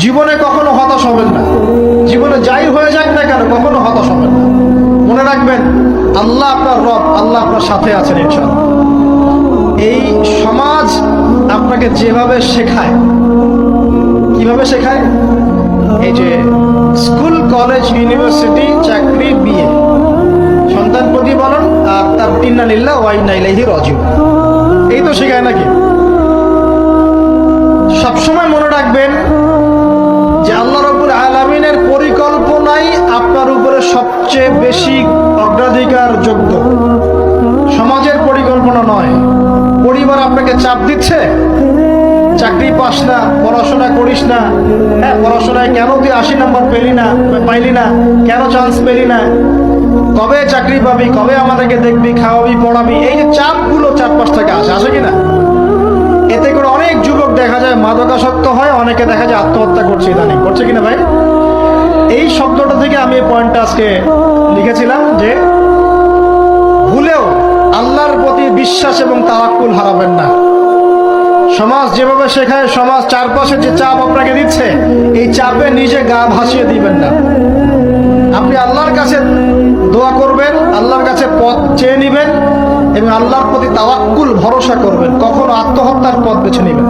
জীবনে কখনো হতাশ হবেন না। জীবনে যাই হয়ে যাক না কেন কখনো হতাশ হবেন না। মনে রাখবেন আল্লাহ আপনার রব, আল্লাহ আপনার সাথে আছেন ইনশাআল্লাহ। এই সমাজ আপনাকে যেভাবে শেখায়, কিভাবে শেখায়, এই যে স্কুল, কলেজ, ইউনিভার্সিটি, চাকরি, বিয়ে, সন্তান প্রতিপালন আর তার ইন্না লিল্লাহি ওয়া ইন্না ইলাইহি রাজিউন, এই তো শেখায় নাকি? সবসময় মনে রাখবেন যে আল্লাহ রাব্বুল আলামিনের পরিকল্পনাই আপনার উপরে সবচেয়ে বেশি অগ্রাধিকার যোগ্য, সমাজের পরিকল্পনা নয়। পরিবার আপনাকে চাপ দিচ্ছে, চাকরি পাস না, পড়াশোনা করিস না, হ্যাঁ পড়াশোনায় কেন তুই 80 নম্বর পাইলি না, কেন চান্স পেলি না, কবে চাকরি পাবি, কবে আমাদেরকে দেখবি, খাওয়াবি, পড়াবি, এই যে চাপগুলো চারপাশ থেকে আসে কিনা, এতে করে অনেক যুবক দেখা যায় মাদকাসক্ত হয়, অনেকে দেখা যায় আত্মহত্যা করছে, ইদানিং করছে কিনা ভাই? এই শব্দটা থেকে আমি এই পয়েন্টটা আজকে লিখেছিলাম যে ভুলেও আল্লাহর প্রতি বিশ্বাস এবং তাওয়াক্কুল হারাবেন না। সমাজ যেভাবে শেখায়, সমাজ চারপাশে যে চাপ আপনাকে দিচ্ছে, এই চাপে নিজে গা ভাসিয়ে দিবেন না। আপনি আল্লাহর কাছে দোয়া করবেন, আল্লাহর কাছে পথ চেয়ে নিবেন এবং আল্লাহর প্রতি তাওয়াক্কুল ভরসা করবেন, কখনো আত্মহত্যার পথ বেছে নেবেন।